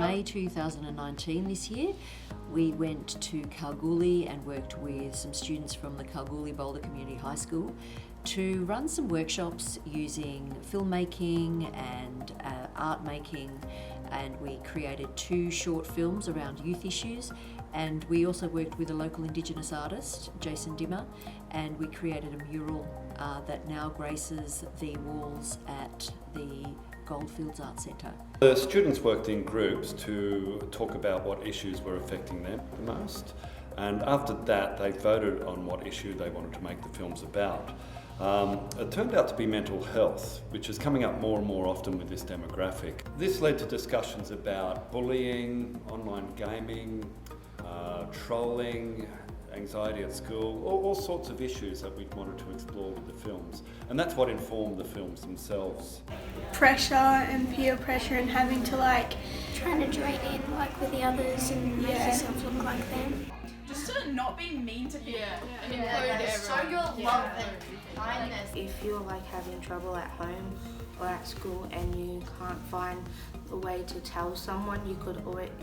May 2019 this year, we went to Kalgoorlie and worked with some students from the Kalgoorlie Boulder Community High School to run some workshops using filmmaking and art making, and we created 2 short films around youth issues, and we also worked with a local Indigenous artist, Jason Dimmer, and we created a mural that now graces the walls at the Goldfields Art Centre. The students worked in groups to talk about what issues were affecting them the most, and after that they voted on what issue they wanted to make the films about. It turned out to be mental health, which is coming up more and more often with this demographic. This led to discussions about bullying, online gaming, trolling, anxiety at school, all sorts of issues that we wanted to explore with the films. And that's what informed the films themselves. Pressure and peer pressure and having to trying to join in with the others and make yourself look like them. Just to not be mean to people and include Show your love and kindness. If you're having trouble at home or at school and you can't find a way to tell someone, you could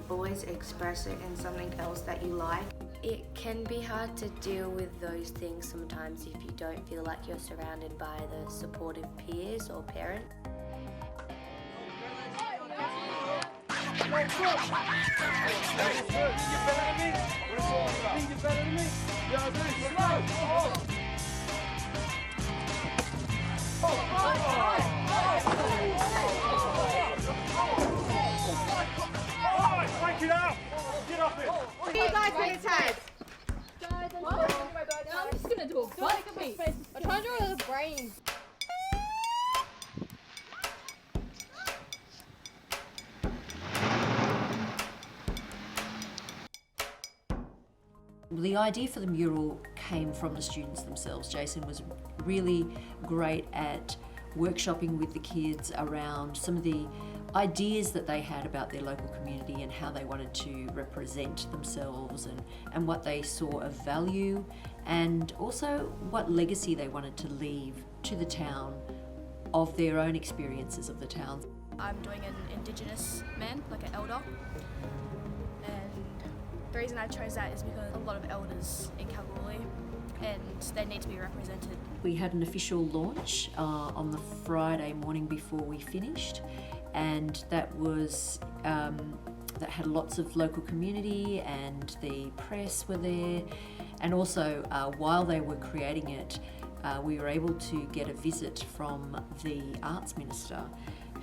always express it in something else that you like. It can be hard to deal with those things sometimes if you don't feel like you're surrounded by the supportive peers or parents. What do you guys think it takes? I'm just gonna do a butt sweep. I'm trying to draw the brain. The idea for the mural came from the students themselves. Jason was really great at workshopping with the kids around some of the ideas that they had about their local community and how they wanted to represent themselves and what they saw of value, and also what legacy they wanted to leave to the town of their own experiences of the town. I'm doing an Indigenous man, like an elder, and the reason I chose that is because a lot of elders in Kalgoorlie and they need to be represented. We had an official launch on the Friday morning before we finished, and that was that had lots of local community and the press were there, and also while they were creating it, we were able to get a visit from the Arts Minister,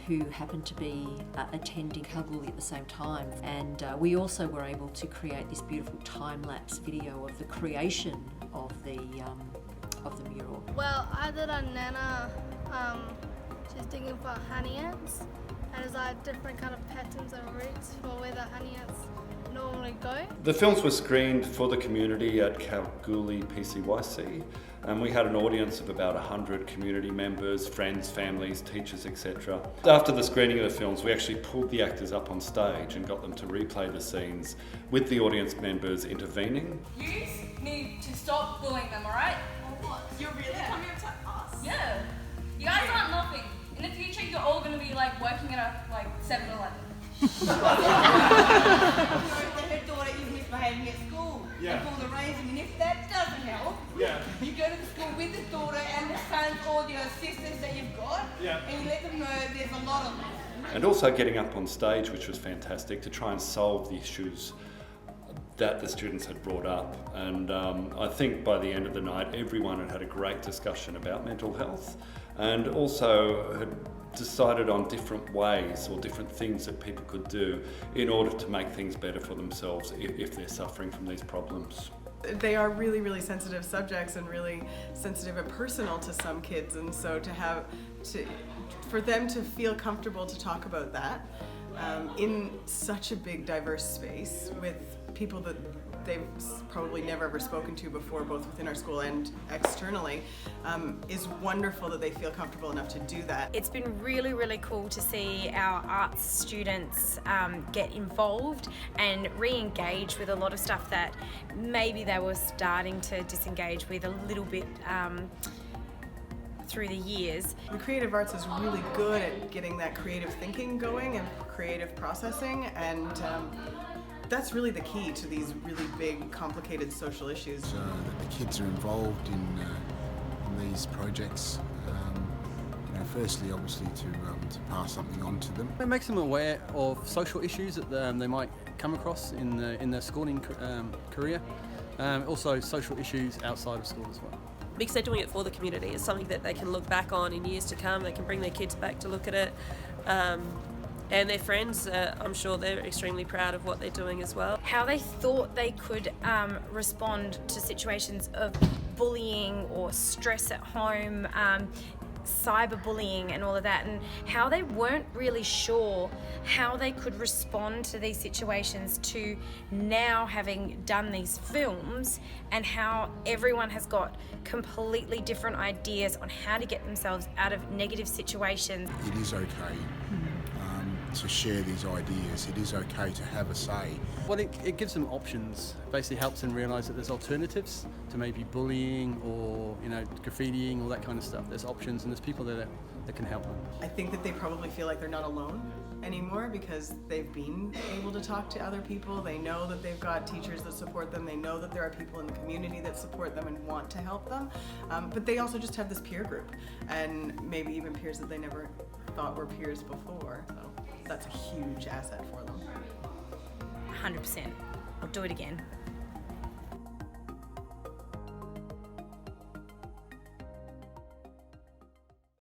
who happened to be attending Kalgoorlie at the same time, and we also were able to create this beautiful time-lapse video of the creation of the mural. Well, I did a Nana, she's digging for honey ants, and there's different kind of patterns and routes for where the honey ants normally go. The films were screened for the community at Kalgoorlie PCYC, and we had an audience of about 100 community members, friends, families, teachers, etc. After the screening of the films, we actually pulled the actors up on stage and got them to replay the scenes with the audience members intervening. You need to stop bullying them, alright? What? You're really coming up to us? Yeah. You guys aren't nothing. In the future, you're all going to be working at a 7-Eleven. Her daughter is misbehaving at school. And pull the raising, and if that doesn't help, you go to the school with the daughter and the sons, all your sisters that you've got, and you let them know there's a lot of them. And also getting up on stage, which was fantastic, to try and solve the issues that the students had brought up. And I think by the end of the night, everyone had had a great discussion about mental health, and also had decided on different ways or different things that people could do in order to make things better for themselves if they're suffering from these problems. They are really, really sensitive subjects and really sensitive and personal to some kids, and so for them to feel comfortable to talk about that in such a big, diverse space with people that they've probably never ever spoken to before, both within our school and externally, is wonderful that they feel comfortable enough to do that. It's been really, really cool to see our arts students get involved and re-engage with a lot of stuff that maybe they were starting to disengage with a little bit through the years. The creative arts is really good at getting that creative thinking going and creative processing, and that's really the key to these really big, complicated social issues. That the kids are involved in these projects. Firstly, obviously, to pass something on to them. It makes them aware of social issues that they might come across in their schooling career. Also, social issues outside of school as well. Because they're doing it for the community. It's something that they can look back on in years to come. They can bring their kids back to look at it. And their friends, I'm sure they're extremely proud of what they're doing as well. How they thought they could respond to situations of bullying or stress at home, cyberbullying and all of that, and how they weren't really sure how they could respond to these situations, to now having done these films, and how everyone has got completely different ideas on how to get themselves out of negative situations. It is okay to share these ideas. It is okay to have a say. Well, it gives them options. Basically helps them realise that there's alternatives to maybe bullying or graffitiing, all that kind of stuff. There's options and there's people there that can help them. I think that they probably feel like they're not alone anymore because they've been able to talk to other people. They know that they've got teachers that support them. They know that there are people in the community that support them and want to help them. But they also just have this peer group, and maybe even peers that they never thought were peers before. So that's a huge asset for them. 100%. I'll do it again.